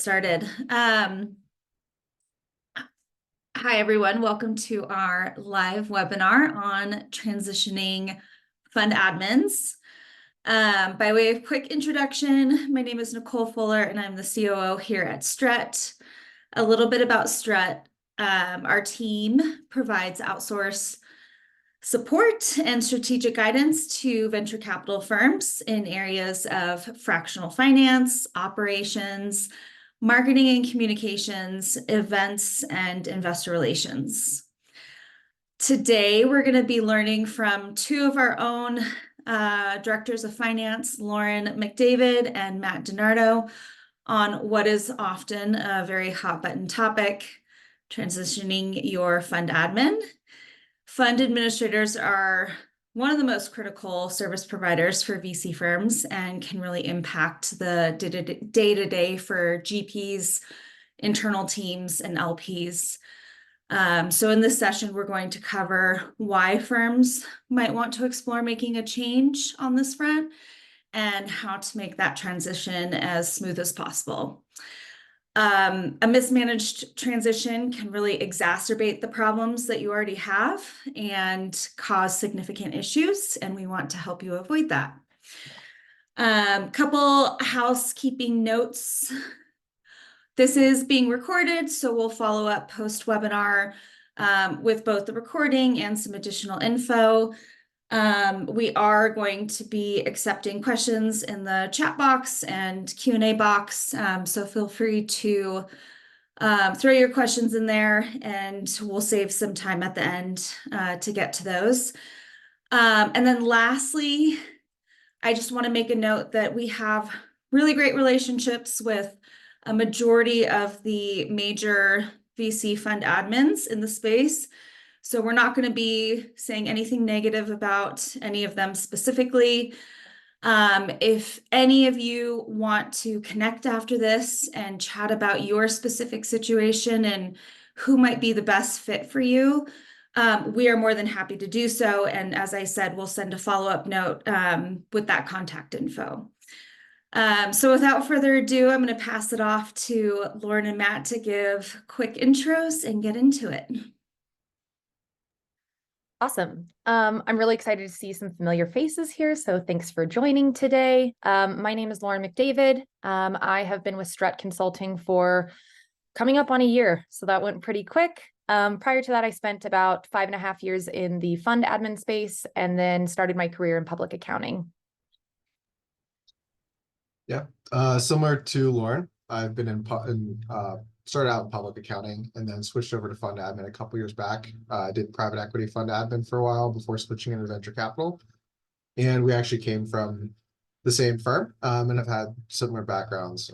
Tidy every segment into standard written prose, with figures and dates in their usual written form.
Started. Hi, everyone. Welcome to our live webinar on transitioning fund admins. By way of quick introduction, my name is Nicole Fuller, and I'm the COO here at Strut. A little bit about Strut. Our team provides outsource support and strategic guidance to venture capital firms in areas of fractional finance, operations, marketing and communications, events, and investor relations. Today, we're going to be learning from two of our own directors of finance, Lauren McDavid and Matt DiNardo, on what is often a very hot button topic, transitioning your fund admin. Fund administrators are one of the most critical service providers for VC firms and can really impact the day-to-day for GPs, internal teams, and LPs. So in this session, we're going to cover why firms might want to explore making a change on this front and how to make that transition as smooth as possible. A mismanaged transition can really exacerbate the problems that you already have and cause significant issues, and we want to help you avoid that. Couple housekeeping notes. This is being recorded, so we'll follow up post-webinar with both the recording and some additional info. We are going to be accepting questions in the chat box and Q&A box, so feel free to throw your questions in there, and we'll save some time at the end to get to those. And then lastly, I just want to make a note that we have really great relationships with a majority of the major VC fund admins in the space. So we're not going to be saying anything negative about any of them specifically. If any of you want to connect after this and chat about your specific situation and who might be the best fit for you, we are more than happy to do so. And as I said, we'll send a follow-up note with that contact info. So without further ado, I'm going to pass it off to Lauren and Matt to give quick intros and get into it. Awesome. I'm really excited to see some familiar faces here, so thanks for joining today. My name is Lauren McDavid. I have been with Strut Consulting for coming up on a year, so that went pretty quick. Prior to that, I spent about 5.5 years in the fund admin space and then started my career in public accounting. Yeah, similar to Lauren, I've been started out in public accounting and then switched over to fund admin a couple years back. I did private equity fund admin for a while before switching into venture capital. And we actually came from the same firm and have had similar backgrounds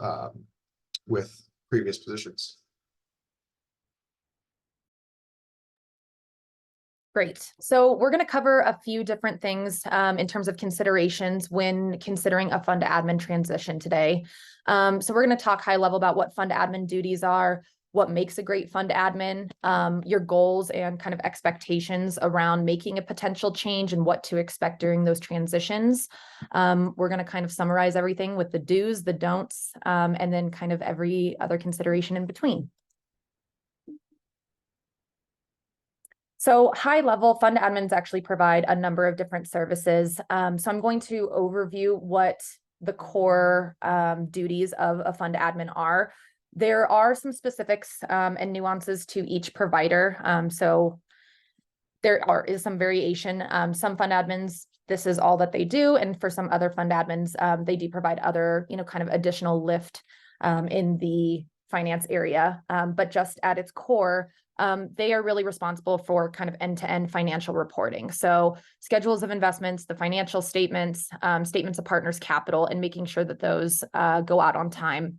with previous positions. Great. So we're going to cover a few different things in terms of considerations when considering a fund admin transition today. So we're going to talk high level about what fund admin duties are, what makes a great fund admin, your goals and kind of expectations around making a potential change and what to expect during those transitions. We're going to kind of summarize everything with the do's, the don'ts, and then kind of every other consideration in between. So high level fund admins actually provide a number of different services. So I'm going to overview what the core duties of a fund admin are. There are some specifics and nuances to each provider. So is some variation. Some fund admins, this is all that they do. And for some other fund admins, they do provide other, kind of additional lift in the finance area. But just at its core, they are really responsible for kind of end-to-end financial reporting. So schedules of investments, the financial statements, statements of partners' capital, and making sure that those go out on time.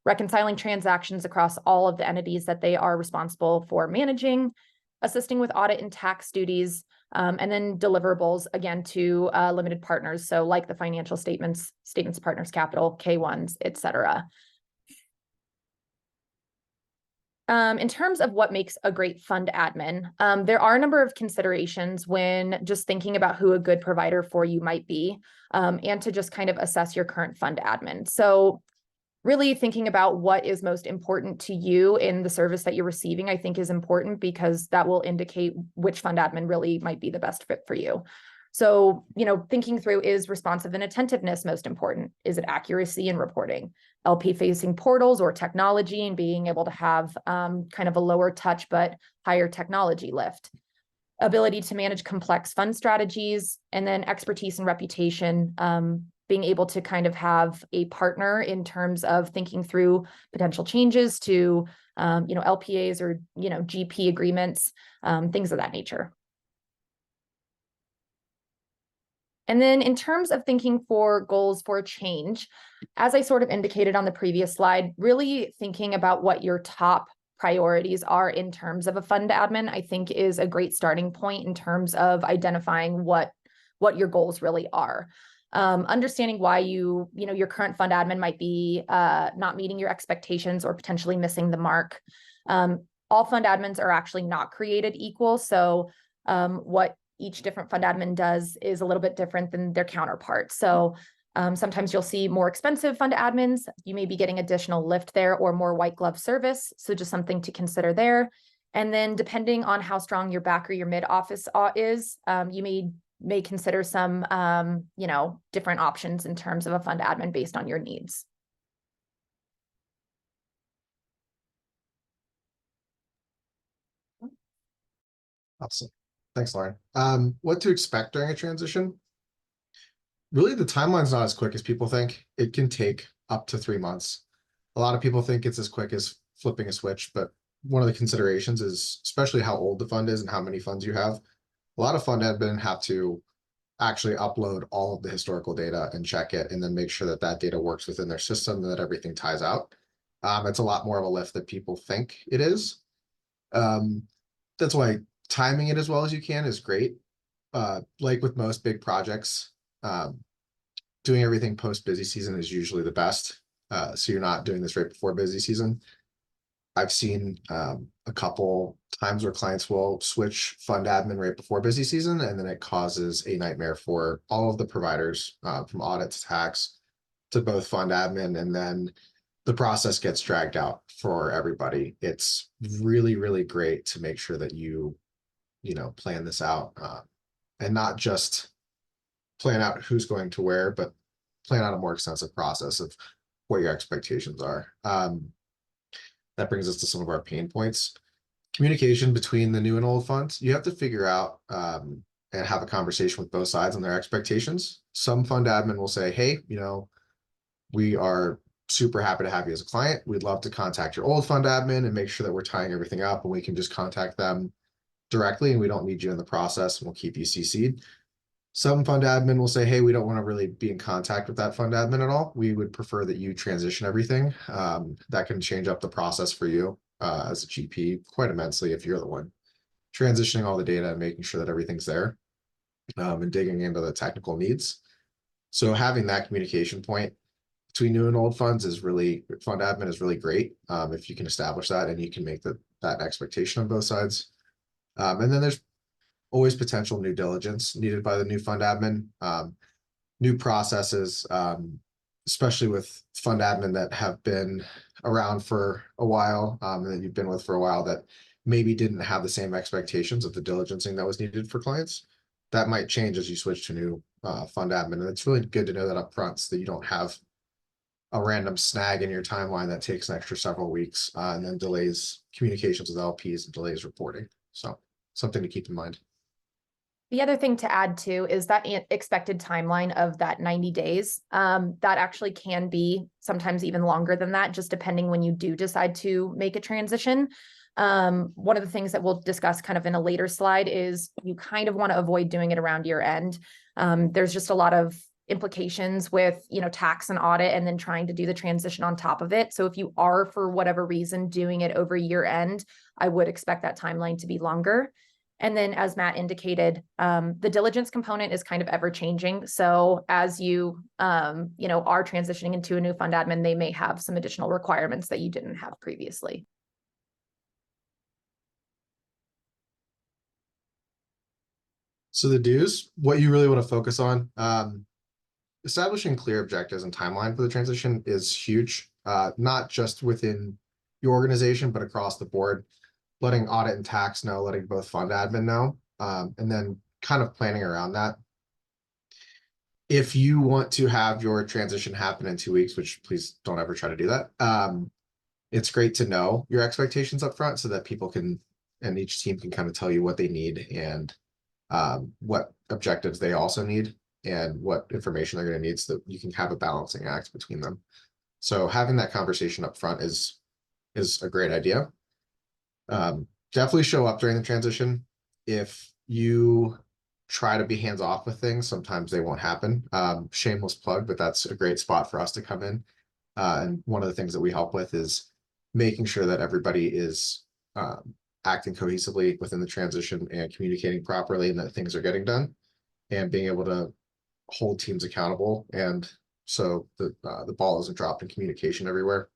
Reconciling transactions across all of the entities that they are responsible for managing, assisting with audit and tax duties, and then deliverables, again, to limited partners. So like the financial statements, statements of partners' capital, K1s, et cetera. In terms of what makes a great fund admin, there are a number of considerations when just thinking about who a good provider for you might be, and to just kind of assess your current fund admin. So really thinking about what is most important to you in the service that you're receiving, I think is important because that will indicate which fund admin really might be the best fit for you. So, thinking through, is responsive and attentiveness most important? Is it accuracy in reporting? LP facing portals or technology and being able to have kind of a lower touch but higher technology lift? Ability to manage complex fund strategies, and then expertise and reputation, being able to kind of have a partner in terms of thinking through potential changes to, LPAs or, GP agreements, things of that nature. And then in terms of thinking for goals for change, as I sort of indicated on the previous slide, really thinking about what your top priorities are in terms of a fund admin, I think is a great starting point in terms of identifying what your goals really are. Understanding why your current fund admin might be not meeting your expectations or potentially missing the mark. All fund admins are actually not created equal. So what each different fund admin does is a little bit different than their counterpart. So sometimes you'll see more expensive fund admins. You may be getting additional lift there or more white glove service. So just something to consider there. And then depending on how strong your back or your mid office is, you may consider some, different options in terms of a fund admin based on your needs. Awesome. Thanks, Lauren. What to expect during a transition? Really, the timeline's not as quick as people think. It can take up to 3 months. A lot of people think it's as quick as flipping a switch, but one of the considerations is especially how old the fund is and how many funds you have. A lot of fund admin have to actually upload all of the historical data and check it, and then make sure that that data works within their system and that everything ties out. It's a lot more of a lift than people think it is. That's why timing it as well as you can is great. Like with most big projects, doing everything post busy season is usually the best. So you're not doing this right before busy season. I've seen a couple times where clients will switch fund admin right before busy season, and then it causes a nightmare for all of the providers, from audit to tax to both fund admin, and then the process gets dragged out for everybody. It's really, really great to make sure that you plan this out, and not just plan out who's going to where, but plan out a more extensive process of what your expectations are. That brings us to some of our pain points. Communication between the new and old funds. You have to figure out and have a conversation with both sides on their expectations. Some fund admin will say, hey, we are super happy to have you as a client. We'd love to contact your old fund admin and make sure that we're tying everything up, and we can just contact them directly and we don't need you in the process, and we'll keep you CC'd. Some fund admin will say, hey, we don't want to really be in contact with that fund admin at all. We would prefer that you transition everything. That can change up the process for you as a GP quite immensely if you're the one transitioning all the data and making sure that everything's there, and digging into the technical needs. So having that communication point between new and old funds fund admin is really great if you can establish that and you can make that expectation on both sides. And then there's always potential new diligence needed by the new fund admin, new processes, especially with fund admin that have been around for a while, and that you've been with for a while, that maybe didn't have the same expectations of the diligencing that was needed for clients. That might change as you switch to new fund admin. And it's really good to know that up front so that you don't have a random snag in your timeline that takes an extra several weeks and then delays communications with LPs and delays reporting. So something to keep in mind. The other thing to add too is that expected timeline of that 90 days. That actually can be sometimes even longer than that, just depending when you do decide to make a transition. One of the things that we'll discuss kind of in a later slide is you kind of want to avoid doing it around year end. There's just a lot of implications with, tax and audit, and then trying to do the transition on top of it. So if you are, for whatever reason, doing it over year end, I would expect that timeline to be longer. And then, as Matt indicated, the diligence component is kind of ever changing. So as you, are transitioning into a new fund admin, they may have some additional requirements that you didn't have previously. So the do's, what you really want to focus on, establishing clear objectives and timeline for the transition is huge. not just within your organization, but across the board, letting audit and tax know, letting both fund admin know, and then kind of planning around that. If you want to have your transition happen in 2 weeks, which please don't ever try to do that, it's great to know your expectations up front so that people can, and each team can kind of tell you what they need and what objectives they also need and what information they're going to need so that you can have a balancing act between them. So having that conversation up front is a great idea. Definitely show up during the transition. If you try to be hands off with things, sometimes they won't happen. Shameless plug, but that's a great spot for us to come in. And one of the things that we help with is making sure that everybody is acting cohesively within the transition and communicating properly and that things are getting done and being able to hold teams accountable. And so the ball isn't dropped in communication anywhere.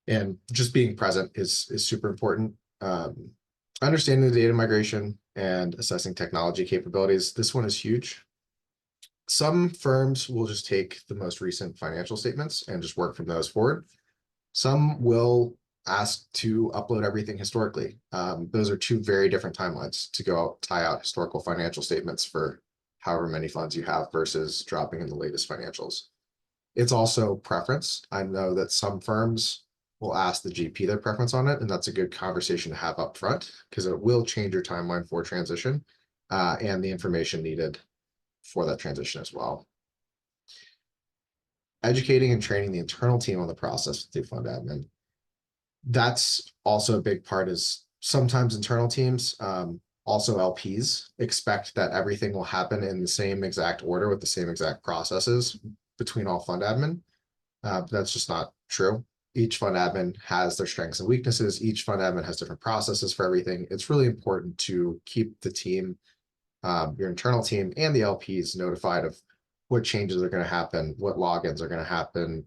And just being present is super important. Understanding the data migration and assessing technology capabilities. This one is huge. Some firms will just take the most recent financial statements and just work from those forward. Some will ask to upload everything historically. Those are two very different timelines to go out, tie out historical financial statements for however many funds you have versus dropping in the latest financials. It's also preference. I know that some firms will ask the GP their preference on it, and that's a good conversation to have up front because it will change your timeline for transition and the information needed for that transition as well. Educating and training the internal team on the process through fund admin. That's also a big part is sometimes internal teams, also LPs, expect that everything will happen in the same exact order with the same exact processes between all fund admin. That's just not true. Each fund admin has their strengths and weaknesses. Each fund admin has different processes for everything. It's really important to keep the team, your internal team and the LPs notified of what changes are going to happen, what logins are going to happen,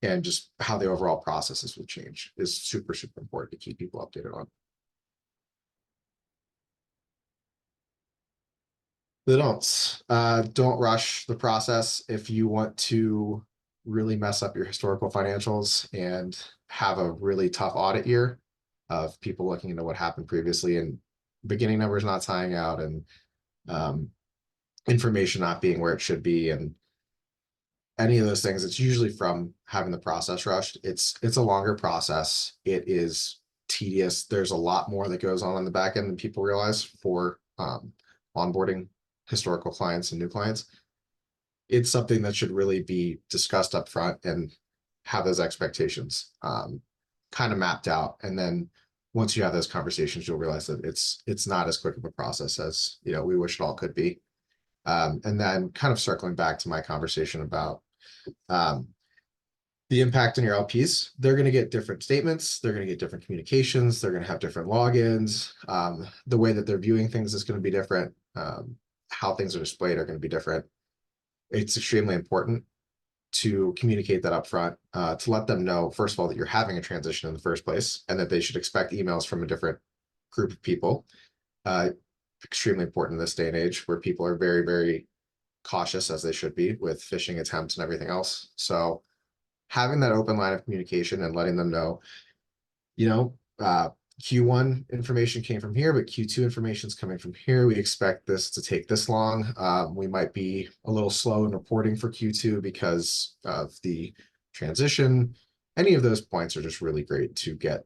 and just how the overall processes will change is super, super important to keep people updated on. The don'ts. Don't rush the process. If you want to really mess up your historical financials and have a really tough audit year of people looking into what happened previously and beginning numbers not tying out and information not being where it should be and any of those things, it's usually from having the process rushed. It's a longer process. It is tedious. There's a lot more that goes on the back end than people realize for onboarding historical clients and new clients. It's something that should really be discussed up front and have those expectations kind of mapped out. And then once you have those conversations, you'll realize that it's not as quick of a process as we wish it all could be. And then kind of circling back to my conversation about the impact on your LPs, they're going to get different statements. They're going to get different communications. They're going to have different logins. The way that they're viewing things is going to be different. How things are displayed are going to be different. It's extremely important to communicate that up front, to let them know, first of all, that you're having a transition in the first place and that they should expect emails from a different group of people. Extremely important in this day and age where people are very, very cautious, as they should be, with phishing attempts and everything else. So having that open line of communication and letting them know, Q1 information came from here, but Q2 information is coming from here. We expect this to take this long. We might be a little slow in reporting for Q2 because of the transition. Any of those points are just really great to get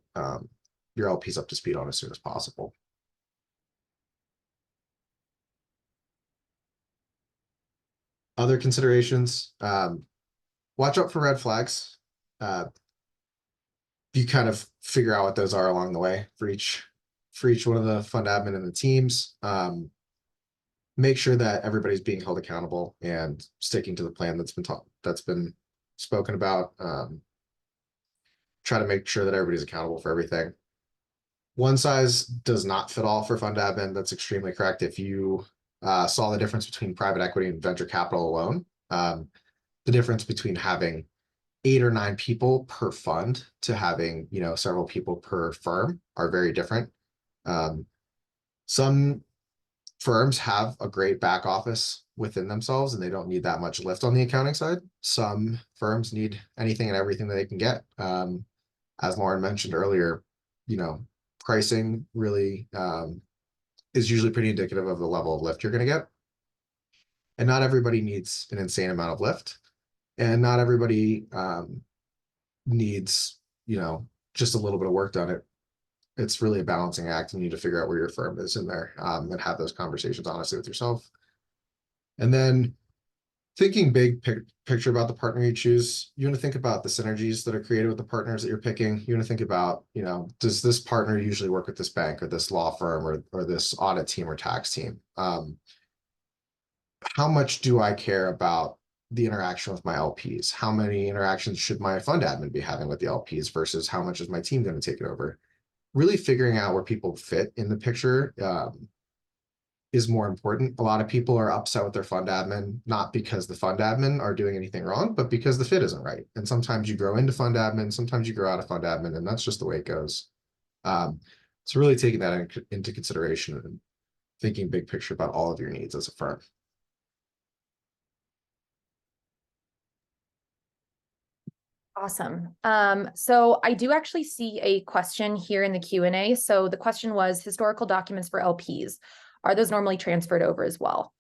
your LPs up to speed on as soon as possible. Other considerations, watch out for red flags. You kind of figure out what those are along the way for each one of the fund admin and the teams. Make sure that everybody's being held accountable and sticking to the plan that's been spoken about. Try to make sure that everybody's accountable for everything. One size does not fit all for fund admin. That's extremely correct. If you saw the difference between private equity and venture capital alone, the difference between having 8 or 9 people per fund to having several people per firm are very different. Some firms have a great back office within themselves and they don't need that much lift on the accounting side. Some firms need anything and everything that they can get. As Lauren mentioned earlier, you know, pricing really is usually pretty indicative of the level of lift you're going to get. And not everybody needs an insane amount of lift. And not everybody needs, you know, just a little bit of work done. It's really a balancing act, and you need to figure out where your firm is in there and have those conversations honestly with yourself. And then thinking big picture about the partner you choose, you want to think about the synergies that are created with the partners that you're picking. You want to think about, you know, does this partner usually work with this bank or this law firm or this audit team or tax team? How much do I care about the interaction with my LPs? How many interactions should my fund admin be having with the LPs versus how much is my team going to take it over? Really figuring out where people fit in the picture is more important. A lot of people are upset with their fund admin, not because the fund admin are doing anything wrong, but because the fit isn't right. And sometimes you grow into fund admin, sometimes you grow out of fund admin, and that's just the way it goes. So really taking that into consideration and thinking big picture about all of your needs as a firm. Awesome. So I do actually see a question here in the Q&A. So the question was historical documents for LPs. Are those normally transferred over as well?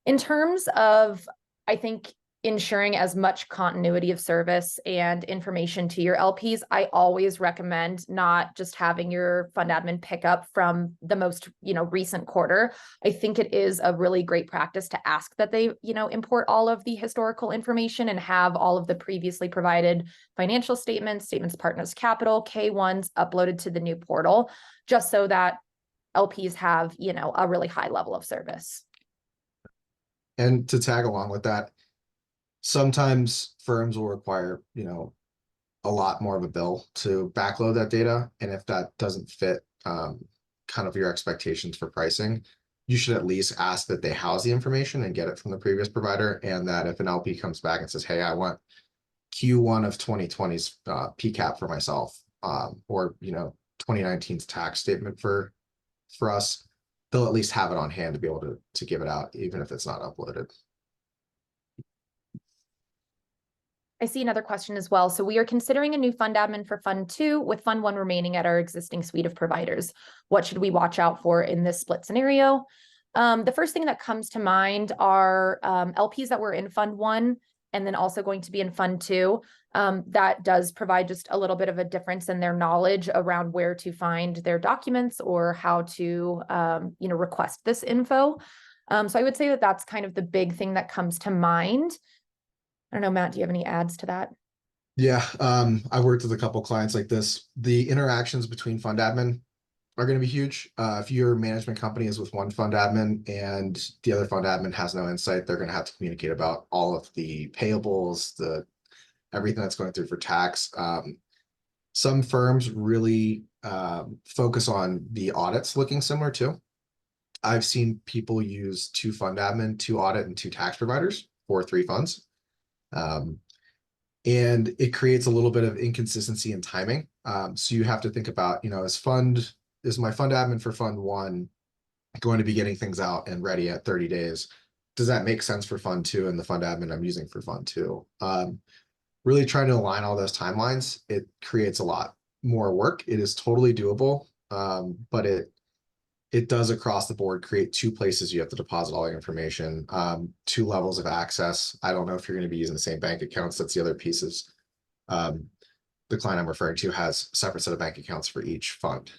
In terms of, I think, ensuring as much continuity of service and information to your LPs, I always recommend not just having your fund admin pick up from the most, recent quarter. I think it is a really great practice to ask that they, import all of the historical information and have all of the previously provided financial statements, statements of partners capital, K1s uploaded to the new portal, just so that LPs have, a really high level of service. And to tag along with that, sometimes firms will require, a lot more of a bill to backload that data. And if that doesn't fit kind of your expectations for pricing, you should at least ask that they house the information and get it from the previous provider. And that if an LP comes back and says, hey, I want Q1 of 2020's PCAP for myself, or 2019's tax statement for us, they'll at least have it on hand to be able to give it out, even if it's not uploaded. I see another question as well. So we are considering a new fund admin for Fund 2 with Fund 1 remaining at our existing suite of providers. What should we watch out for in this split scenario? The first thing that comes to mind are LPs that were in Fund 1 and then also going to be in Fund 2. That does provide just a little bit of a difference in their knowledge around where to find their documents or how to, request this info. So I would say that that's kind of the big thing that comes to mind. I don't know, Matt, do you have any adds to that? Yeah, I've worked with a couple clients like this. The interactions between fund admin are going to be huge. If your management company is with one fund admin and the other fund admin has no insight, they're going to have to communicate about all of the payables, everything that's going through for tax. Some firms really focus on the audits looking similar too. I've seen people use 2 fund admin, 2 audit, and 2 tax providers for 3 funds. And it creates a little bit of inconsistency in timing. So you have to think about, is my fund admin for Fund 1 going to be getting things out and ready at 30 days? Does that make sense for Fund 2 and the fund admin I'm using for Fund 2? Really trying to align all those timelines, it creates a lot more work. It is totally doable, but it does across the board create 2 places you have to deposit all your information, 2 levels of access. I don't know if you're going to be using the same bank accounts. That's the other pieces. The client I'm referring to has a separate set of bank accounts for each fund.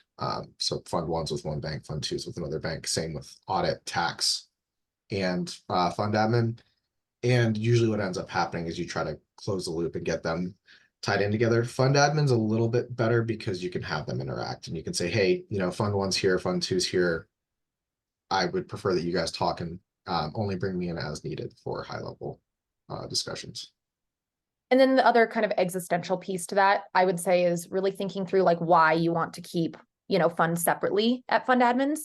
So Fund 1's with one bank, Fund 2's with another bank, same with audit, tax, and fund admin. And usually what ends up happening is you try to close the loop and get them tied in together. Fund admin's a little bit better because you can have them interact and you can say, hey, Fund 1's here, Fund 2's here. I would prefer that you guys talk and only bring me in as needed for high level discussions. And then the other kind of existential piece to that, I would say, is really thinking through like why you want to keep, funds separately at fund admins.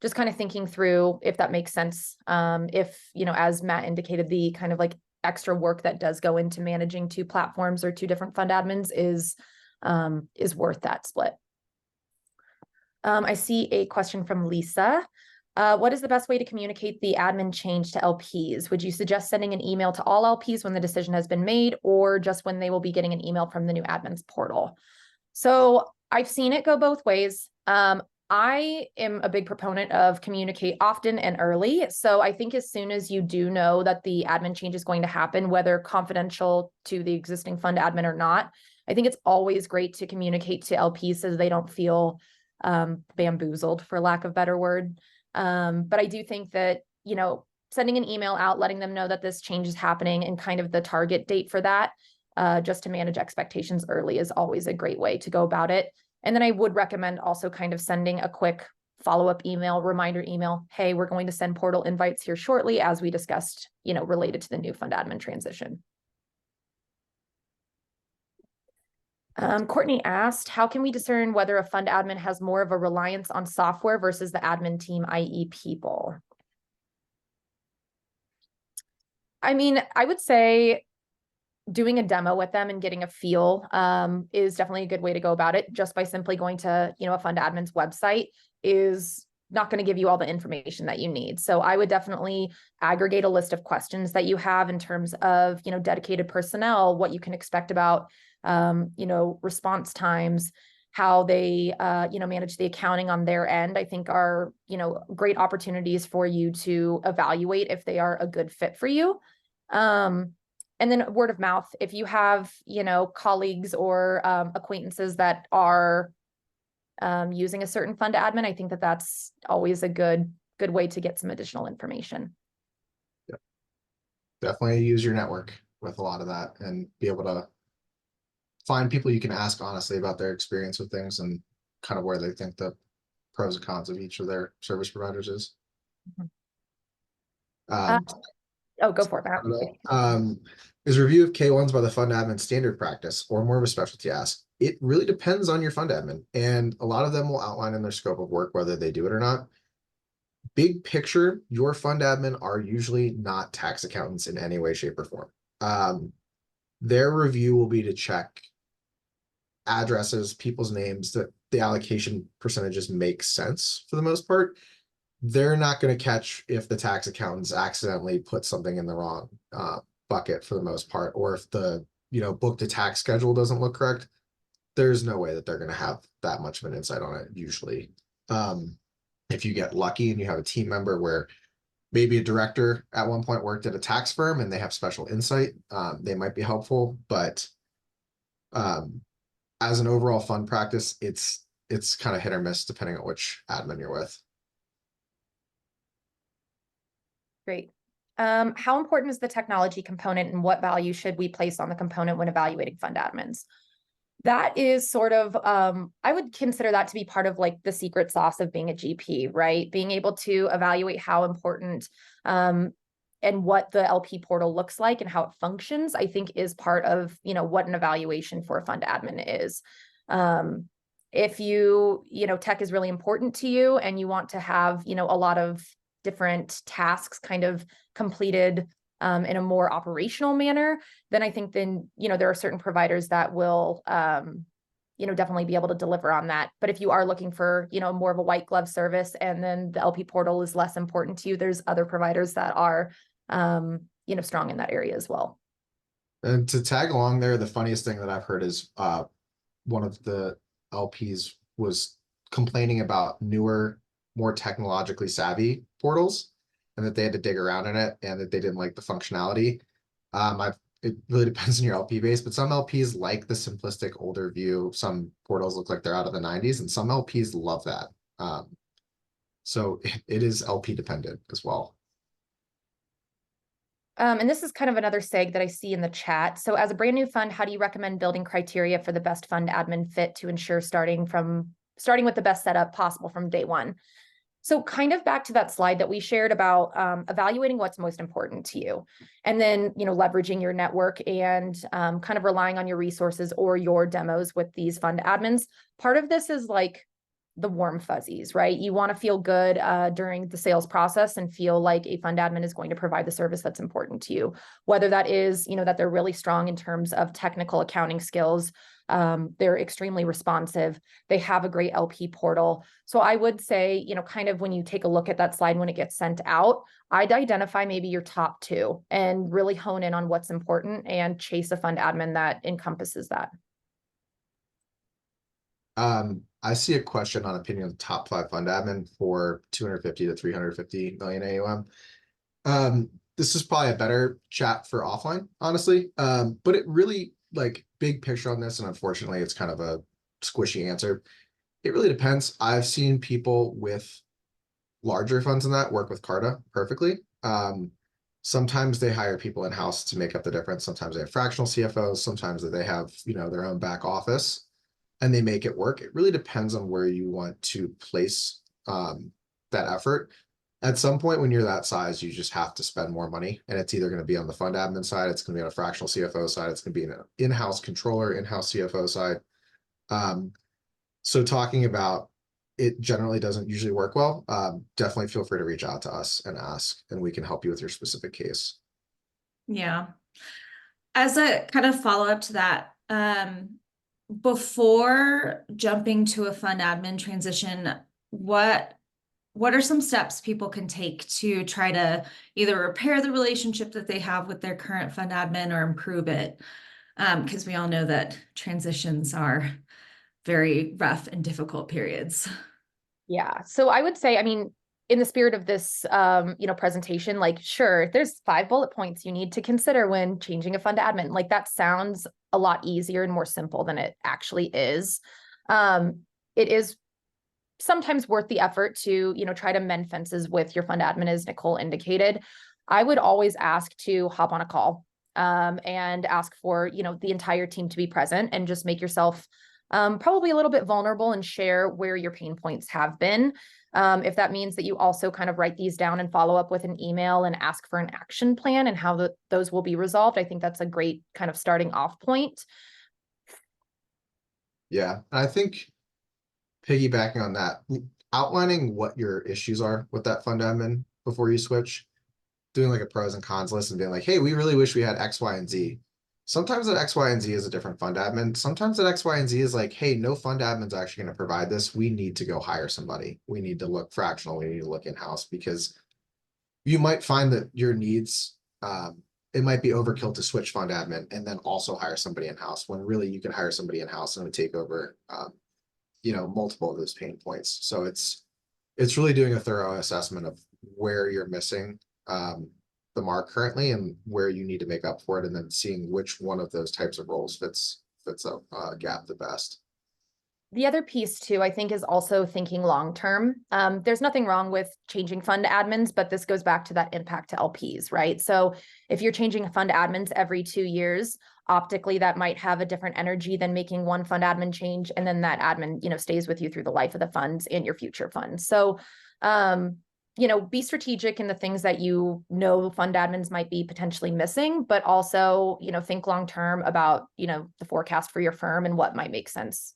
Just kind of thinking through if that makes sense. If, as Matt indicated, the kind of like extra work that does go into managing 2 platforms or 2 different fund admins is worth that split. I see a question from Lisa. What is the best way to communicate the admin change to LPs? Would you suggest sending an email to all LPs when the decision has been made, or just when they will be getting an email from the new admins portal? So I've seen it go both ways. I am a big proponent of communicate often and early. So I think as soon as you do know that the admin change is going to happen, whether confidential to the existing fund admin or not, I think it's always great to communicate to LPs so they don't feel bamboozled, for lack of a better word. But I do think that, you know, sending an email out, letting them know that this change is happening and kind of the target date for that, just to manage expectations early, is always a great way to go about it. And then I would recommend also kind of sending a quick follow-up email, reminder email. Hey, we're going to send portal invites here shortly, as we discussed, you know, related to the new fund admin transition. Courtney asked, how can we discern whether a fund admin has more of a reliance on software versus the admin team, i.e. people? I mean, I would say doing a demo with them and getting a feel is definitely a good way to go about it. Just by simply going to, you know, a fund admin's website is not going to give you all the information that you need. So I would definitely aggregate a list of questions that you have in terms of, you know, dedicated personnel, what you can expect about, you know, response times, how they, you know, manage the accounting on their end, I think are, you know, great opportunities for you to evaluate if they are a good fit for you. And then word of mouth, if you have, you know, colleagues or acquaintances that are using a certain fund admin, I think that that's always a good way to get some additional information. Yep. Definitely use your network with a lot of that and be able to find people you can ask honestly about their experience with things and kind of where they think the pros and cons of each of their service providers is. Oh, go for it, Matt. Is review of K1s by the fund admin standard practice or more of a specialty ask? It really depends on your fund admin, and a lot of them will outline in their scope of work whether they do it or not. Big picture, your fund admin are usually not tax accountants in any way, shape, or form. Their review will be to check addresses, people's names, that the allocation percentages make sense for the most part. They're not going to catch if the tax accountants accidentally put something in the wrong bucket for the most part, or if the, you know, book to tax schedule doesn't look correct. There's no way that they're going to have that much of an insight on it usually. If you get lucky and you have a team member where maybe a director at one point worked at a tax firm and they have special insight, they might be helpful. But as an overall fund practice, it's kind of hit or miss depending on which admin you're with. Great. How important is the technology component, and what value should we place on the component when evaluating fund admins? That is sort of, I would consider that to be part of like the secret sauce of being a GP, right? Being able to evaluate how important and what the LP portal looks like and how it functions, I think is part of, you know, what an evaluation for a fund admin is. If you know, tech is really important to you and you want to have, you know, a lot of different tasks kind of completed in a more operational manner, then I think then, you know, there are certain providers that will, you know, definitely be able to deliver on that. But if you are looking for, you know, more of a white glove service and then the LP portal is less important to you, there's other providers that are, you know, strong in that area as well. And to tag along there, the funniest thing that I've heard is one of the LPs was complaining about newer, more technologically savvy portals, and that they had to dig around in it and that they didn't like the functionality. It really depends on your LP base, but some LPs like the simplistic older view. Some portals look like they're out of the 90s, and some LPs love that. So it is LP dependent as well. And this is kind of another seg that I see in the chat. So as a brand new fund, how do you recommend building criteria for the best fund admin fit to ensure starting with the best setup possible from day one? So kind of back to that slide that we shared about evaluating what's most important to you, and then, you know, leveraging your network and kind of relying on your resources or your demos with these fund admins. Part of this is like the warm fuzzies, right? You want to feel good during the sales process and feel like a fund admin is going to provide the service that's important to you, whether that is, that they're really strong in terms of technical accounting skills. They're extremely responsive. They have a great LP portal. So I would say, kind of when you take a look at that slide, when it gets sent out, I'd identify maybe your top 2 and really hone in on what's important and chase a fund admin that encompasses that. I see a question on opinion of the top 5 fund admin for 250 to 350 million AUM. This is probably a better chat for offline, honestly. But it really, like, big picture on this, and unfortunately it's kind of a squishy answer. It really depends. I've seen people with larger funds than that work with Carta perfectly. Sometimes they hire people in-house to make up the difference. Sometimes they have fractional CFOs, sometimes they have, their own back office, and they make it work. It really depends on where you want to place that effort. At some point when you're that size, you just have to spend more money, and it's either going to be on the fund admin side, it's going to be on a fractional CFO side, it's going to be an in-house controller, in-house CFO side. So talking about it generally doesn't usually work well. Definitely feel free to reach out to us and ask, and we can help you with your specific case. Yeah. As a kind of follow-up to that, before jumping to a fund admin transition, what are some steps people can take to try to either repair the relationship that they have with their current fund admin or improve it? Because we all know that transitions are very rough and difficult periods. Yeah. So I would say, in the spirit of this, presentation, like, sure, there's 5 bullet points you need to consider when changing a fund admin. Like, that sounds a lot easier and more simple than it actually is. It is sometimes worth the effort to, try to mend fences with your fund admin, as Nicole indicated. I would always ask to hop on a call, and ask for, the entire team to be present and just make yourself probably a little bit vulnerable and share where your pain points have been. If that means that you also kind of write these down and follow up with an email and ask for an action plan and how those will be resolved, I think that's a great kind of starting off point. Yeah, I think piggybacking on that, outlining what your issues are with that fund admin before you switch, doing like a pros and cons list and being like, hey, we really wish we had X, Y, and Z. Sometimes that X, Y, and Z is a different fund admin. Sometimes that X, Y, and Z is like, hey, no fund admin's actually going to provide this. We need to go hire somebody. We need to look fractional. We need to look in-house, because you might find that your needs, it might be overkill to switch fund admin and then also hire somebody in-house, when really you can hire somebody in-house and it would take over, multiple of those pain points. So it's really doing a thorough assessment of where you're missing the mark currently and where you need to make up for it, and then seeing which one of those types of roles fits a gap the best. The other piece too, I think, is also thinking long-term. There's nothing wrong with changing fund admins, but this goes back to that impact to LPs, right? So if you're changing fund admins every 2 years, optically that might have a different energy than making one fund admin change, and then that admin, stays with you through the life of the funds and your future funds. So, be strategic in the things that fund admins might be potentially missing, but also, think long-term about, the forecast for your firm and what might make sense.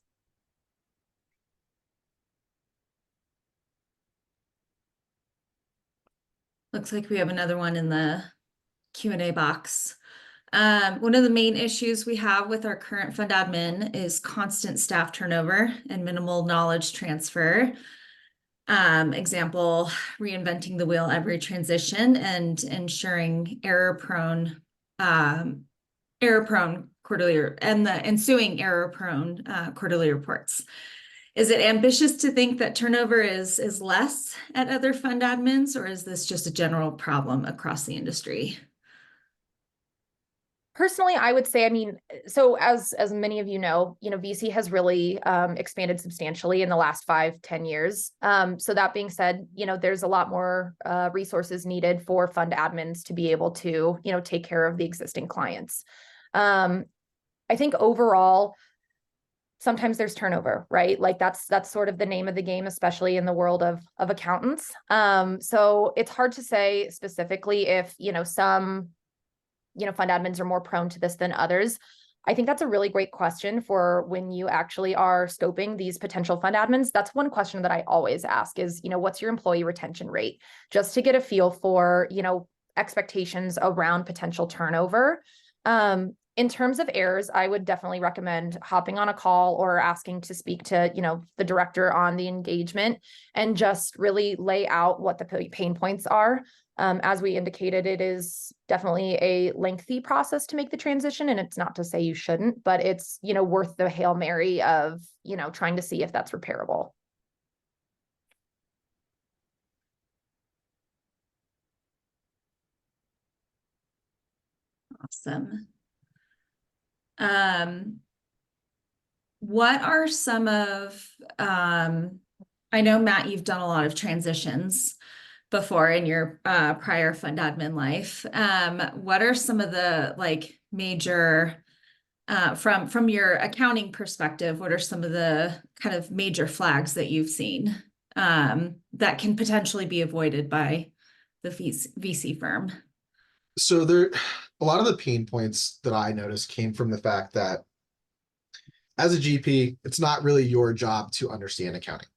Looks like we have another one in the Q&A box. One of the main issues we have with our current fund admin is constant staff turnover and minimal knowledge transfer. Example, reinventing the wheel every transition and ensuring error-prone quarterly and the ensuing error-prone quarterly reports. Is it ambitious to think that turnover is less at other fund admins, or is this just a general problem across the industry? Personally, I would say, so as many of you know, VC has really expanded substantially in the last 5-10 years. So that being said, there's a lot more resources needed for fund admins to be able to, take care of the existing clients. I think overall, sometimes there's turnover, right? Like that's sort of the name of the game, especially in the world of accountants. So it's hard to say specifically if, some fund admins are more prone to this than others. I think that's a really great question for when you actually are scoping these potential fund admins. That's one question that I always ask is, what's your employee retention rate? Just to get a feel for, expectations around potential turnover. In terms of errors, I would definitely recommend hopping on a call or asking to speak to, the director on the engagement and just really lay out what the pain points are. As we indicated, it is definitely a lengthy process to make the transition, and it's not to say you shouldn't, but it's, worth the Hail Mary of, trying to see if that's repairable. Awesome. What are some of, I know, Matt, you've done a lot of transitions before in your prior fund admin life. What are some of the major, from your accounting perspective, what are some of the kind of major flags that you've seen that can potentially be avoided by the VC firm? So a lot of the pain points that I noticed came from the fact that as a GP, it's not really your job to understand accounting.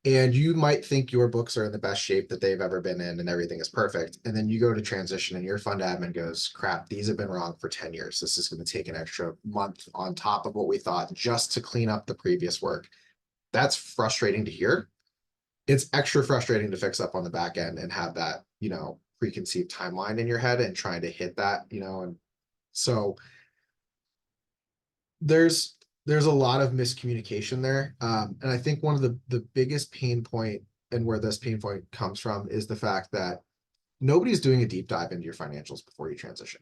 And you might think your books are in the best shape that they've ever been in and everything is perfect. And then you go to transition and your fund admin goes, crap, these have been wrong for 10 years. This is going to take an extra month on top of what we thought just to clean up the previous work. That's frustrating to hear. It's extra frustrating to fix up on the back end and have that, preconceived timeline in your head and trying to hit that, and so there's a lot of miscommunication there. And I think one of the biggest pain point and where this pain point comes from is the fact that nobody's doing a deep dive into your financials before you transition.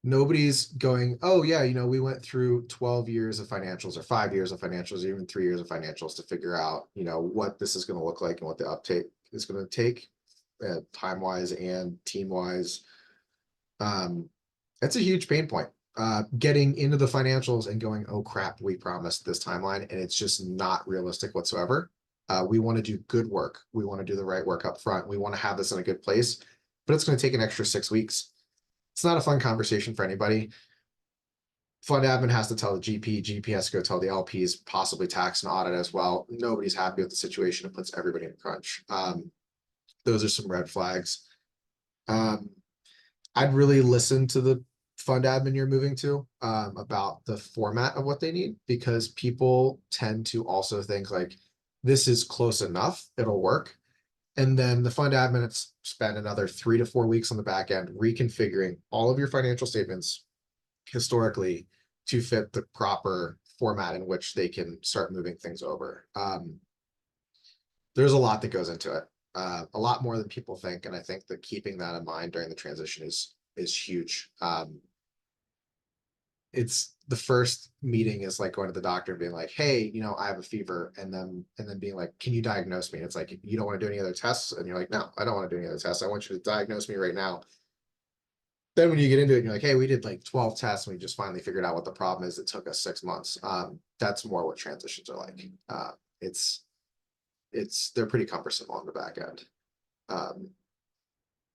Nobody's going, oh yeah, we went through 12 years of financials or 5 years of financials, or even 3 years of financials to figure out, what this is going to look like and what the uptake is going to take time-wise and team-wise. That's a huge pain point. Getting into the financials and going, oh crap, we promised this timeline and it's just not realistic whatsoever. We want to do good work. We want to do the right work up front. We want to have this in a good place, but it's going to take an extra 6 weeks. It's not a fun conversation for anybody. Fund admin has to tell the GP has to go tell the LPs, possibly tax and audit as well. Nobody's happy with the situation. It puts everybody in a crunch. Those are some red flags. I'd really listen to the fund admin you're moving to about the format of what they need, because people tend to also think like this is close enough, it'll work. And then the fund admin spend another 3 to 4 weeks on the back end reconfiguring all of your financial statements historically to fit the proper format in which they can start moving things over. There's a lot that goes into it, a lot more than people think. And I think that keeping that in mind during the transition is huge. It's the first meeting is like going to the doctor and being like, hey, I have a fever, and then being like, can you diagnose me? And it's like, you don't want to do any other tests? And you're like, no, I don't want to do any other tests. I want you to diagnose me right now. Then when you get into it, and you're like, hey, we did like 12 tests and we just finally figured out what the problem is. It took us 6 months. That's more what transitions are like. They're pretty cumbersome on the back end.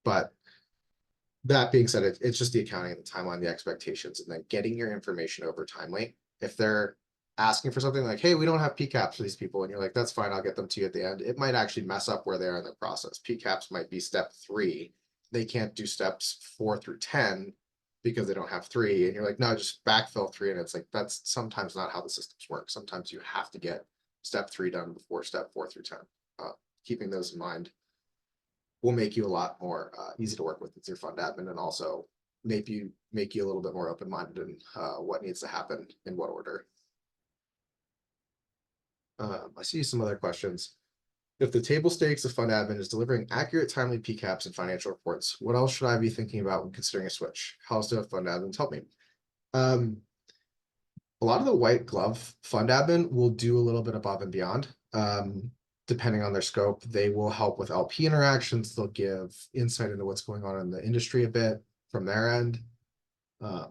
But that being said, it's just the accounting and the timeline, the expectations, and then getting your information over timely. If they're asking for something like, hey, we don't have PCAPs for these people, and you're like, that's fine, I'll get them to you at the end, it might actually mess up where they are in the process. PCAPs might be step 3. They can't do steps 4 through 10 because they don't have 3. And you're like, no, just backfill 3. And it's like, that's sometimes not how the systems work. Sometimes you have to get step 3 done before step 4 through 10. Keeping those in mind will make you a lot more easy to work with your fund admin, and also make you a little bit more open-minded in what needs to happen in what order. I see some other questions. If the table stakes of fund admin is delivering accurate, timely PCAPs and financial reports, what else should I be thinking about when considering a switch? How else do fund admins help me? A lot of the white glove fund admin will do a little bit above and beyond. Depending on their scope, they will help with LP interactions. They'll give insight into what's going on in the industry a bit from their end. I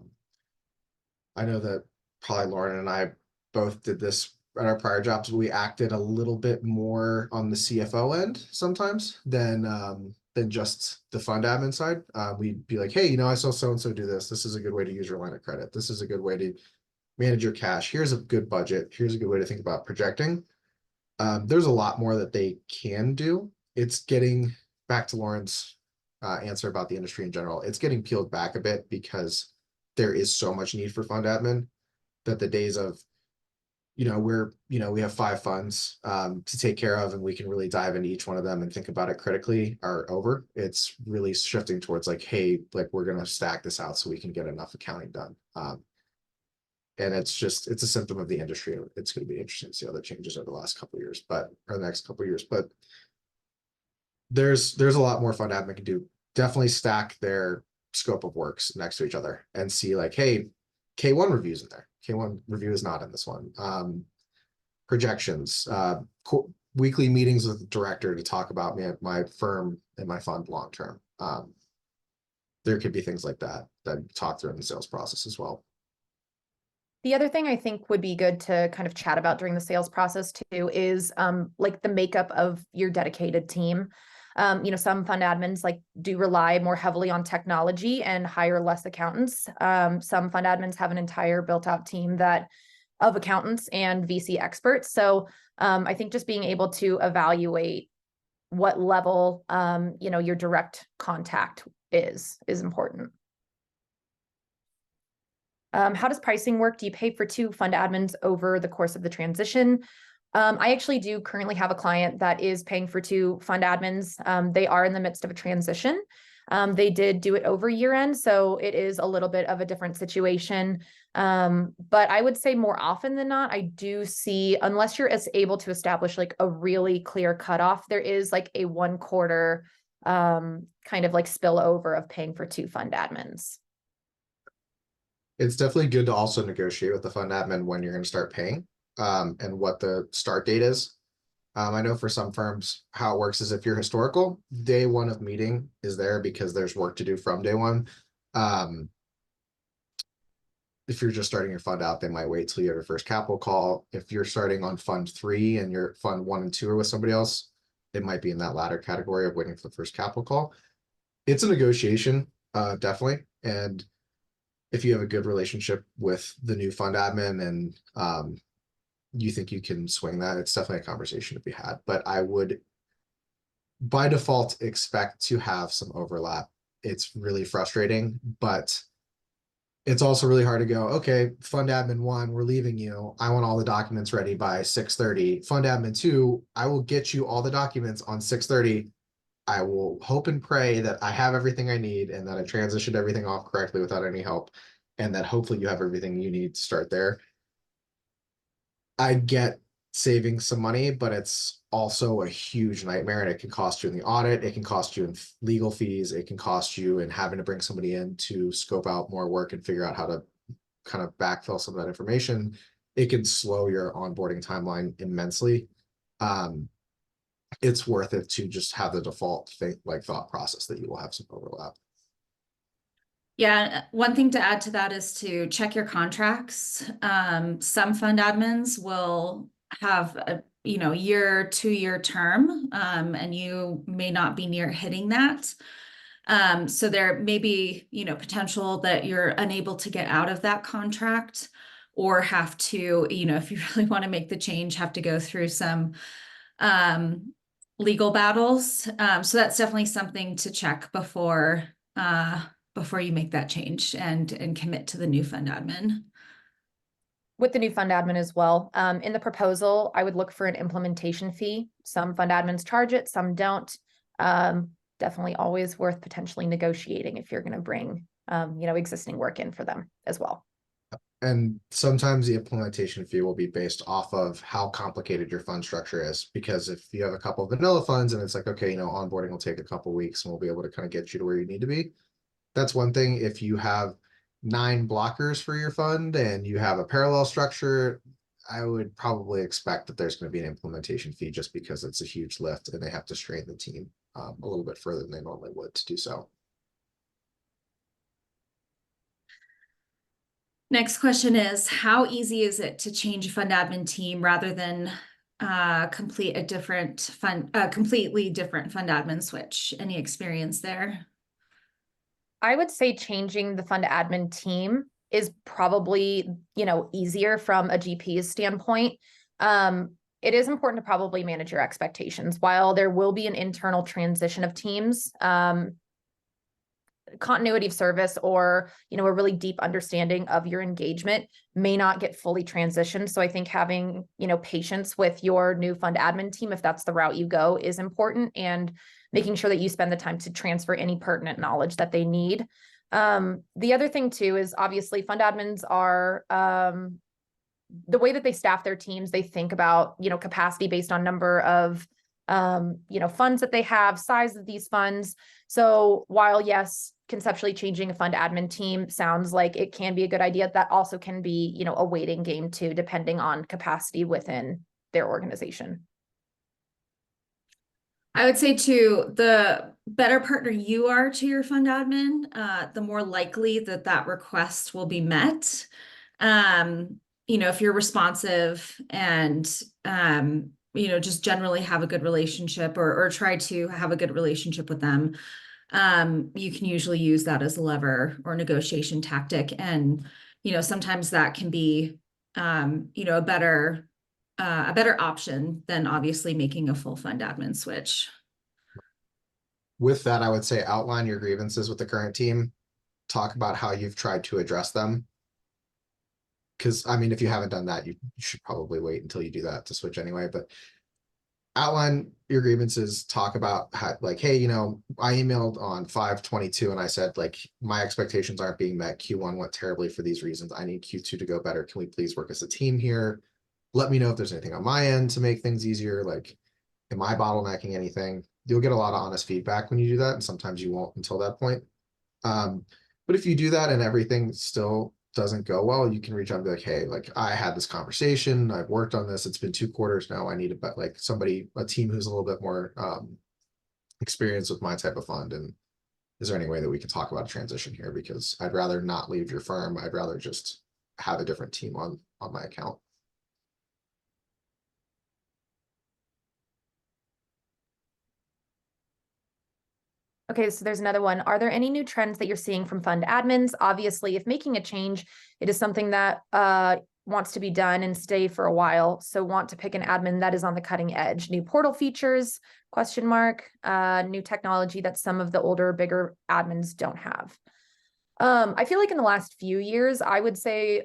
know that probably Lauren and I both did this at our prior jobs. We acted a little bit more on the CFO end sometimes than than just the fund admin side. We'd be like, hey, I saw so-and-so do this. This is a good way to use your line of credit. This is a good way to manage your cash. Here's a good budget. Here's a good way to think about projecting. There's a lot more that they can do. It's getting back to Lauren's answer about the industry in general. It's getting peeled back a bit because there is so much need for fund admin that the days of, we have 5 funds to take care of, and we can really dive into each one of them and think about it critically are over. It's really shifting towards like, hey, like we're going to stack this out so we can get enough accounting done. And it's a symptom of the industry. It's going to be interesting to see how that changes over the last couple of years, or the next couple of years. But there's a lot more fund admin can do. Definitely stack their scope of works next to each other and see like, hey, K1 reviews in there. K1 review is not in this one. Projections, weekly meetings with the director to talk about my firm and my fund long term. There could be things like that talk through in the sales process as well. The other thing I think would be good to kind of chat about during the sales process too is like the makeup of your dedicated team. Some fund admins like do rely more heavily on technology and hire less accountants. Some fund admins have an entire built out team of accountants and VC experts. So I think just being able to evaluate what level, your direct contact is important. How does pricing work? Do you pay for 2 fund admins over the course of the transition? I actually do currently have a client that is paying for 2 fund admins. They are in the midst of a transition. They did do it over year end, so it is a little bit of a different situation. But I would say more often than not, I do see, unless you're able to establish like a really clear cutoff, there is like a 1/4 kind of like spillover of paying for 2 fund admins. It's definitely good to also negotiate with the fund admin when you're going to start paying and what the start date is. I know for some firms, how it works is if you're historical, day 1 of meeting is there because there's work to do from day 1. If you're just starting your fund out, they might wait till you have your first capital call. If you're starting on fund 3 and your fund 1 and 2 are with somebody else, it might be in that latter category of waiting for the first capital call. It's a negotiation, definitely. And if you have a good relationship with the new fund admin and you think you can swing that, it's definitely a conversation to be had. But I would, by default, expect to have some overlap. It's really frustrating, but it's also really hard to go, okay, fund admin 1, we're leaving you. I want all the documents ready by 6:30. Fund admin 2, I will get you all the documents on 6:30. I will hope and pray that I have everything I need and that I transitioned everything off correctly without any help, and that hopefully you have everything you need to start there. I get saving some money, but it's also a huge nightmare, and it can cost you in the audit. It can cost you in legal fees. It can cost you in having to bring somebody in to scope out more work and figure out how to kind of backfill some of that information. It can slow your onboarding timeline immensely. It's worth it to just have the default thought process that you will have some overlap. Yeah, one thing to add to that is to check your contracts. Some fund admins will have a year, 2-year term, and you may not be near hitting that. So there may be potential that you're unable to get out of that contract, or have to, if you really want to make the change, have to go through some legal battles. So that's definitely something to check before you make that change and commit to the new fund admin. With the new fund admin as well, in the proposal, I would look for an implementation fee. Some fund admins charge it, some don't. Definitely always worth potentially negotiating if you're going to bring, existing work in for them as well. And sometimes the implementation fee will be based off of how complicated your fund structure is. Because if you have a couple of vanilla funds and it's like, okay, onboarding will take a couple of weeks and we'll be able to kind of get you to where you need to be. That's one thing. If you have 9 blockers for your fund and you have a parallel structure, I would probably expect that there's going to be an implementation fee just because it's a huge lift and they have to strain the team a little bit further than they normally would to do so. Next question is, how easy is it to change a fund admin team rather than complete a different completely different fund admin switch? Any experience there? I would say changing the fund admin team is probably, easier from a GP's standpoint. It is important to probably manage your expectations. While there will be an internal transition of teams, continuity of service or, a really deep understanding of your engagement may not get fully transitioned. So I think having, patience with your new fund admin team, if that's the route you go, is important, and making sure that you spend the time to transfer any pertinent knowledge that they need. The other thing too is obviously fund admins are, the way that they staff their teams, they think about, capacity based on number of, funds that they have, size of these funds. So while yes, conceptually changing a fund admin team sounds like it can be a good idea, that also can be, a waiting game too, depending on capacity within their organization. I would say too, the better partner you are to your fund admin, the more likely that that request will be met. If you're responsive and, just generally have a good relationship or try to have a good relationship with them, you can usually use that as a lever or negotiation tactic. And, sometimes that can be, a better option than obviously making a full fund admin switch. With that, I would say outline your grievances with the current team. Talk about how you've tried to address them. Because, I mean, if you haven't done that, you should probably wait until you do that to switch anyway. But outline your grievances, talk about how, like, hey, I emailed on 5/22 and I said, like, my expectations aren't being met. Q1 went terribly for these reasons. I need Q2 to go better. Can we please work as a team here? Let me know if there's anything on my end to make things easier. Like, am I bottlenecking anything? You'll get a lot of honest feedback when you do that, and sometimes you won't until that point. But if you do that and everything still doesn't go well, you can reach out and be like, hey, like, I had this conversation, I've worked on this, it's been 2 quarters now, I need a team who's a little bit more experienced with my type of fund, and is there any way that we can talk about a transition here, because I'd rather not leave your firm, I'd rather just have a different team on my account. Okay, so there's another one. Are there any new trends that you're seeing from fund admins? Obviously, if making a change, it is something that wants to be done and stay for a while. So want to pick an admin that is on the cutting edge. New portal features, ? New technology that some of the older, bigger admins don't have. I feel like in the last few years, I would say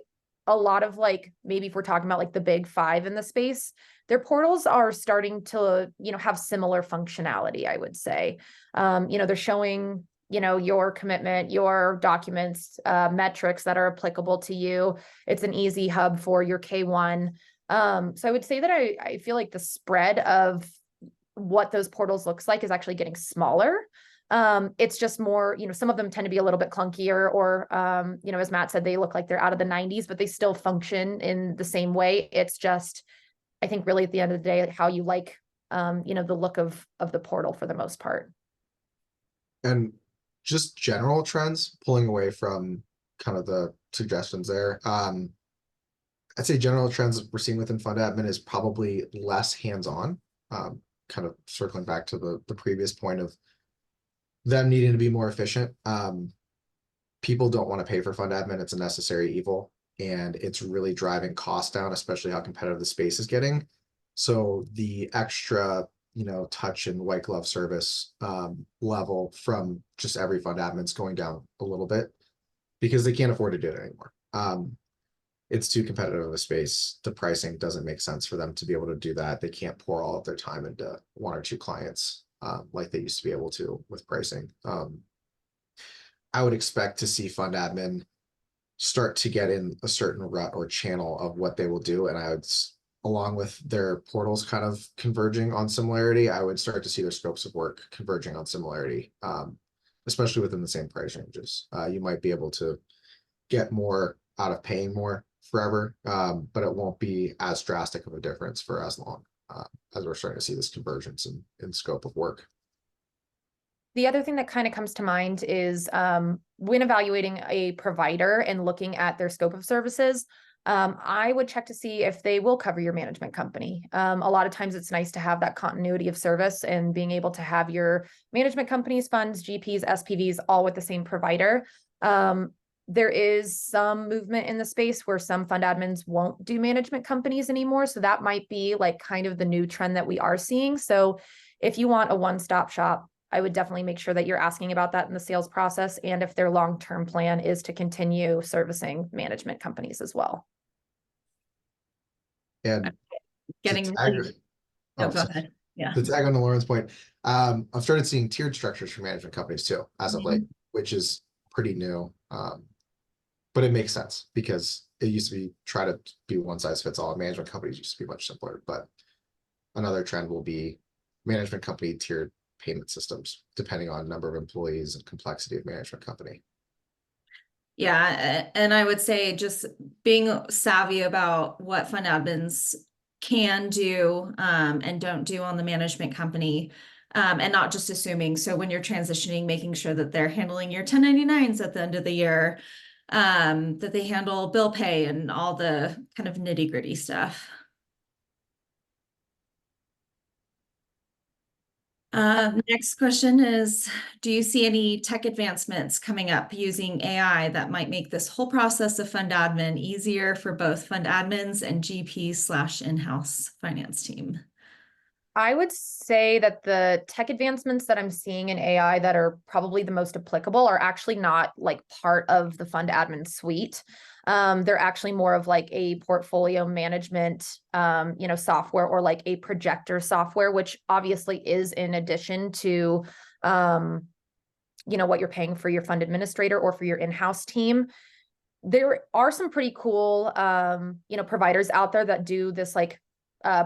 a lot of, like, maybe if we're talking about like the big 5 in the space, their portals are starting to, have similar functionality, I would say. They're showing, your commitment, your documents, metrics that are applicable to you. It's an easy hub for your K1. So I would say that I feel like the spread of what those portals looks like is actually getting smaller. It's just more, some of them tend to be a little bit clunkier, or, as Matt said, they look like they're out of the 90s, but they still function in the same way. It's just, I think really at the end of the day, how you like, the look of the portal for the most part. And just general trends, pulling away from kind of the suggestions there. I'd say general trends we're seeing within fund admin is probably less hands-on, kind of circling back to the previous point of them needing to be more efficient. People don't want to pay for fund admin. It's a necessary evil, and it's really driving costs down, especially how competitive the space is getting. So the extra, touch and white glove service level from just every fund admin's going down a little bit, because they can't afford to do it anymore. It's too competitive of a space. The pricing doesn't make sense for them to be able to do that. They can't pour all of their time into 1 or 2 clients like they used to be able to with pricing. I would expect to see fund admin start to get in a certain rut or channel of what they will do. And I would, along with their portals kind of converging on similarity, I would start to see their scopes of work converging on similarity, especially within the same price ranges. You might be able to get more out of paying more forever, but it won't be as drastic of a difference for as long as we're starting to see this convergence in scope of work. The other thing that kind of comes to mind is when evaluating a provider and looking at their scope of services, I would check to see if they will cover your management company. A lot of times it's nice to have that continuity of service and being able to have your management companies, funds, GPs, SPVs, all with the same provider. There is some movement in the space where some fund admins won't do management companies anymore. So that might be like kind of the new trend that we are seeing. So if you want a one-stop shop, I would definitely make sure that you're asking about that in the sales process, and if their long-term plan is to continue servicing management companies as well. And Getting to really, tag, no, oh, go sorry. ahead. Yeah. To tag on to Lauren's point, I've started seeing tiered structures for management companies too, as of late, which is pretty new. But it makes sense because it used to be try to be one size fits all. Management companies used to be much simpler, but another trend will be management company tiered payment systems, depending on number of employees and complexity of management company. Yeah, and I would say just being savvy about what fund admins can do and don't do on the management company, and not just assuming. So when you're transitioning, making sure that they're handling your 1099s at the end of the year, that they handle bill pay and all the kind of nitty-gritty stuff. Next question is, do you see any tech advancements coming up using AI that might make this whole process of fund admin easier for both fund admins and GP / in-house finance team? I would say that the tech advancements that I'm seeing in AI that are probably the most applicable are actually not like part of the fund admin suite. They're actually more of like a portfolio management, software, or like a projector software, which obviously is in addition to, what you're paying for your fund administrator or for your in-house team. There are some pretty cool, providers out there that do this like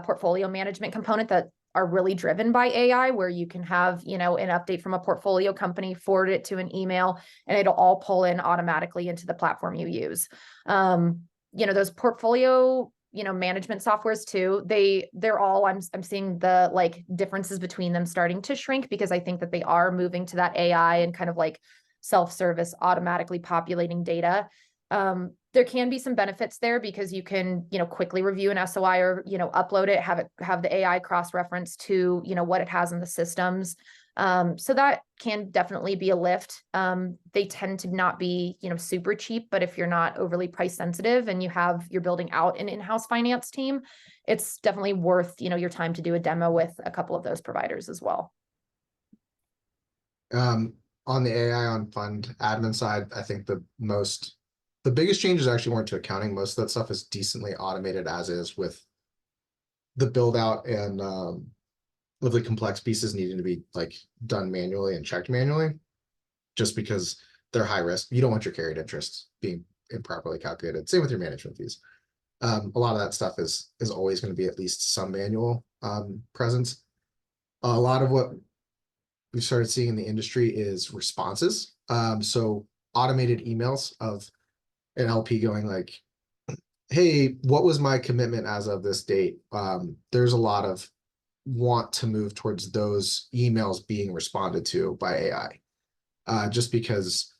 portfolio management component that are really driven by AI, where you can have, an update from a portfolio company, forward it to an email, and it'll all pull in automatically into the platform you use. Those portfolio, management softwares too, they're all, I'm seeing the like differences between them starting to shrink, because I think that they are moving to that AI and kind of like self-service, automatically populating data. There can be some benefits there because you can, quickly review an SOI or, upload it, have the AI cross-reference to, what it has in the systems. So that can definitely be a lift. They tend to not be, super cheap, but if you're not overly price sensitive and you're building out an in-house finance team, it's definitely worth, your time to do a demo with a couple of those providers as well. On the AI on fund admin side, I think the biggest changes actually weren't to accounting. Most of that stuff is decently automated as is, with the build out and with the complex pieces needing to be like done manually and checked manually, just because they're high risk. You don't want your carried interest being improperly calculated. Same with your management fees. A lot of that stuff is always going to be at least some manual presence. A lot of what we've started seeing in the industry is responses. So automated emails of an LP going like, hey, what was my commitment as of this date? There's a lot of want to move towards those emails being responded to by AI, just because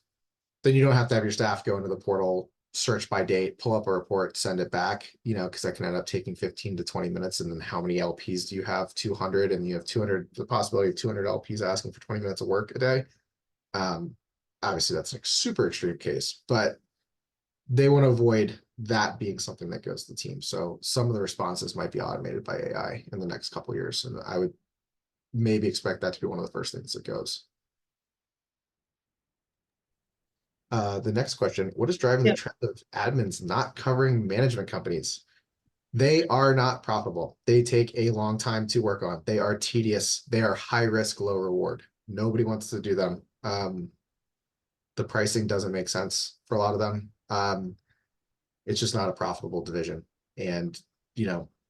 then you don't have to have your staff go into the portal, search by date, pull up a report, send it back, because that can end up taking 15 to 20 minutes. And then how many LPs do you have? 200, and you have 200, the possibility of 200 LPs asking for 20 minutes of work a day. Obviously that's like super extreme case, but they want to avoid that being something that goes to the team. So some of the responses might be automated by AI in the next couple of years. And I would maybe expect that to be one of the first things that goes. The next question, what is driving the trend of admins not covering management companies? They are not profitable. They take a long time to work on. They are tedious. They are high risk, low reward. Nobody wants to do them. The pricing doesn't make sense for a lot of them. It's just not a profitable division. And,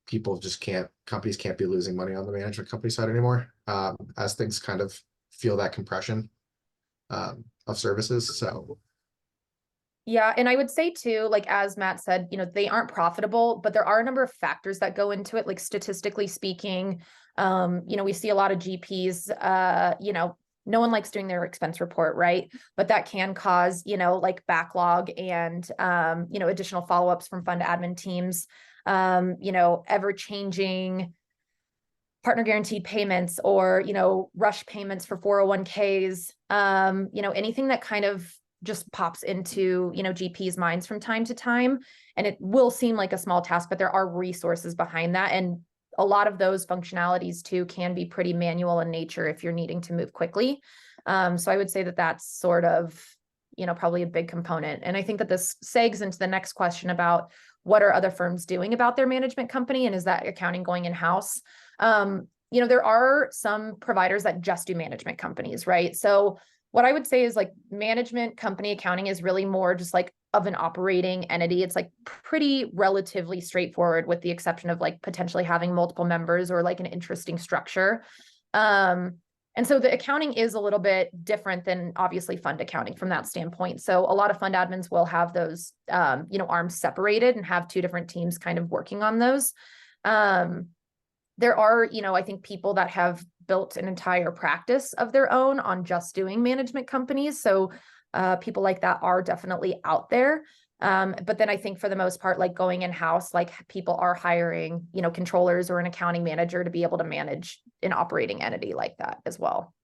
people just companies can't be losing money on the management company side anymore, as things kind of feel that compression of services. So. Yeah. And I would say too, like, as Matt said, they aren't profitable, but there are a number of factors that go into it. Like statistically speaking, we see a lot of GPs, no one likes doing their expense report, right? But that can cause, like backlog and, additional follow-ups from fund admin teams, ever changing partner guaranteed payments or, rush payments for 401ks, anything that kind of just pops into, GP's minds from time to time. And it will seem like a small task, but there are resources behind that. And a lot of those functionalities too can be pretty manual in nature if you're needing to move quickly. So I would say that that's sort of, probably a big component. And I think that this segs into the next question about what are other firms doing about their management company, and is that accounting going in-house? There are some providers that just do management companies, right? So what I would say is like management company accounting is really more just like of an operating entity. It's like pretty relatively straightforward, with the exception of like potentially having multiple members or like an interesting structure. And so the accounting is a little bit different than obviously fund accounting from that standpoint. So a lot of fund admins will have those, arms separated and have two different teams kind of working on those. There are, I think people that have built an entire practice of their own on just doing management companies. So people like that are definitely out there. But then I think for the most part, like going in-house, like people are hiring, controllers or an accounting manager to be able to manage an operating entity like that as well.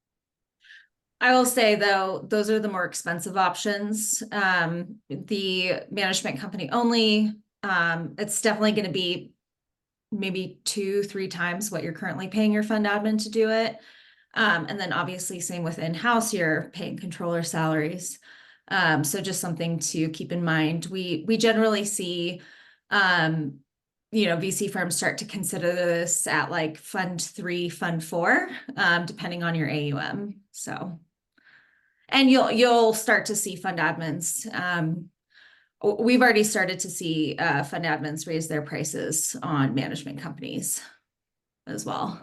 I will say though, those are the more expensive options. The management company only, it's definitely going to be maybe 2-3 times what you're currently paying your fund admin to do it. And then obviously same with in-house, you're paying controller salaries. So just something to keep in mind. We generally see, VC firms start to consider this at like fund 3, fund 4, depending on your AUM. So, and you'll start to see fund admins, we've already started to see fund admins raise their prices on management companies as well.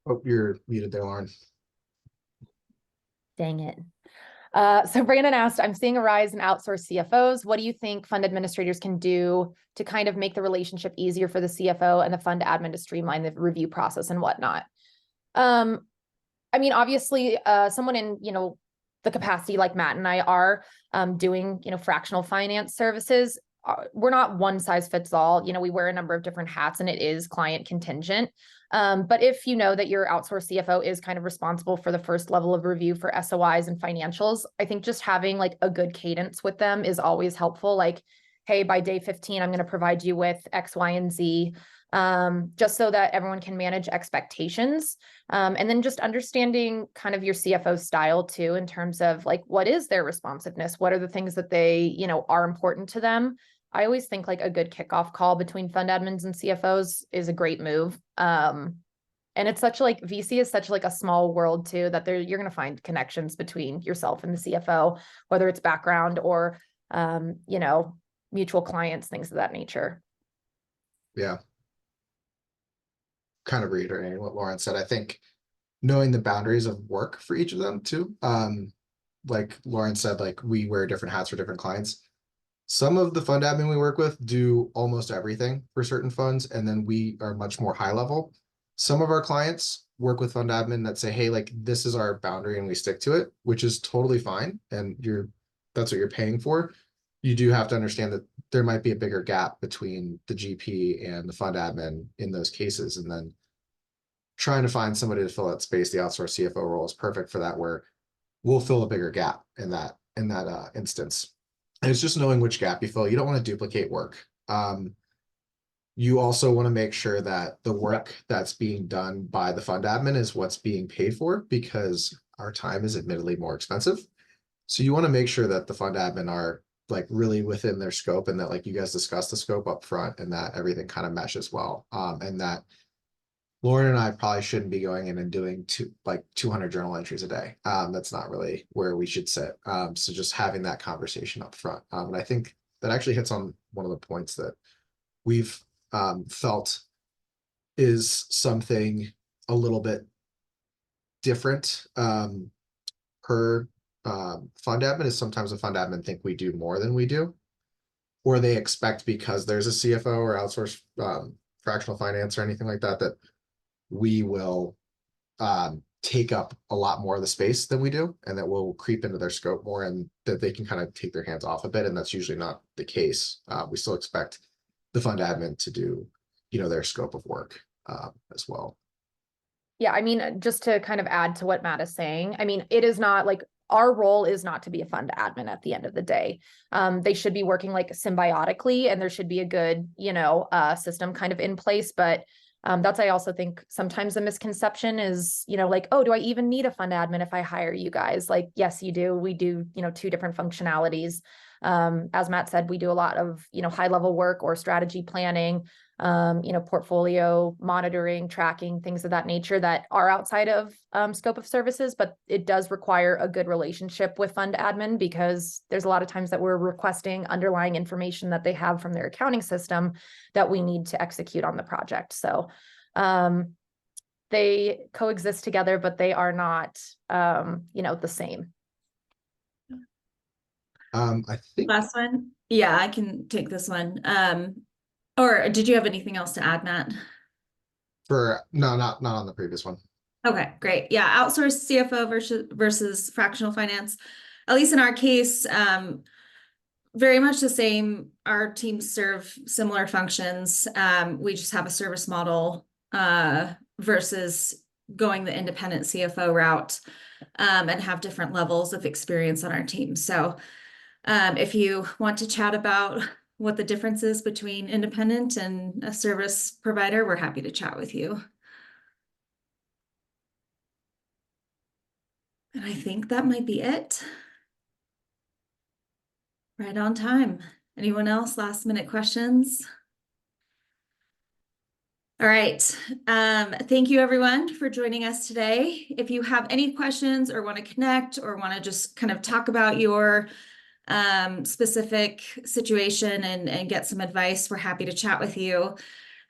Oh, you're muted there, Lauren. Dang it. So Brandon asked, I'm seeing a rise in outsourced CFOs. What do you think fund administrators can do to kind of make the relationship easier for the CFO and the fund admin to streamline the review process and whatnot? I mean, obviously, someone in, the capacity like Matt and I are doing, fractional finance services. We're not one size fits all. We wear a number of different hats and it is client contingent. But if you know that your outsourced CFO is kind of responsible for the first level of review for SOIs and financials, I think just having like a good cadence with them is always helpful. Like, hey, by day 15, I'm going to provide you with X, Y, and Z. Just so that everyone can manage expectations. And then just understanding kind of your CFO style too, in terms of like, what is their responsiveness? What are the things that they, are important to them? I always think like a good kickoff call between fund admins and CFOs is a great move. And it's such like VC is such like a small world too, that you're going to find connections between yourself and the CFO, whether it's background or, mutual clients, things of that nature. Yeah. Kind of reiterating what Lauren said, I think knowing the boundaries of work for each of them too. Like Lauren said, like we wear different hats for different clients. Some of the fund admin we work with do almost everything for certain funds, and then we are much more high level. Some of our clients work with fund admin that say, hey, like this is our boundary and we stick to it, which is totally fine. And that's what you're paying for. You do have to understand that there might be a bigger gap between the GP and the fund admin in those cases. And then trying to find somebody to fill that space, the outsourced CFO role is perfect for that, where we'll fill a bigger gap in that instance. And it's just knowing which gap you fill. You don't want to duplicate work. You also want to make sure that the work that's being done by the fund admin is what's being paid for, because our time is admittedly more expensive. So you want to make sure that the fund admin are like really within their scope, and that like you guys discuss the scope up front, and that everything kind of meshes well. And that Lauren and I probably shouldn't be going in and doing 200 journal entries a day. That's not really where we should sit. So just having that conversation up front. And I think that actually hits on one of the points that we've felt is something a little bit different per fund admin, is sometimes a fund admin think we do more than we do, or they expect because there's a CFO or outsourced fractional finance or anything like that, that we will take up a lot more of the space than we do, and that will creep into their scope more, and that they can kind of take their hands off a bit. And that's usually not the case. We still expect the fund admin to do, their scope of work as well. Yeah, I mean, just to kind of add to what Matt is saying, I mean, it is not like our role is not to be a fund admin at the end of the day. They should be working like symbiotically, and there should be a good, system kind of in place. But that's, I also think sometimes the misconception is, like, oh, do I even need a fund admin if I hire you guys? Like, yes, you do. We do, two different functionalities. As Matt said, we do a lot of, high level work or strategy planning, portfolio monitoring, tracking, things of that nature that are outside of scope of services, but it does require a good relationship with fund admin, because there's a lot of times that we're requesting underlying information that they have from their accounting system that we need to execute on the project. So they coexist together, but they are not, the same. I think Last one. Yeah, I can take this one. Or did you have anything else to add, Matt? no, not on the previous one. Okay, great. Yeah, outsourced CFO versus fractional finance. At least in our case, very much the same. Our teams serve similar functions. We just have a service model versus going the independent CFO route, and have different levels of experience on our team. So if you want to chat about what the difference is between independent and a service provider, we're happy to chat with you. And I think that might be it. Right on time. Anyone else? Last minute questions? All right. Thank you everyone for joining us today. If you have any questions or want to connect or want to just kind of talk about your specific situation and get some advice, we're happy to chat with you.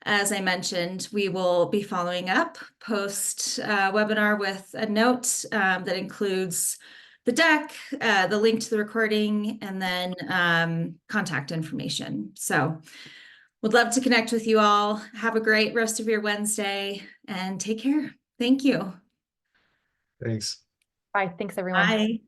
As I mentioned, we will be following up post webinar with a note that includes the deck, the link to the recording, and then contact information. So would love to connect with you all. Have a great rest of your Wednesday and take care. Thank you. Thanks. Bye. Thanks, everyone. Bye.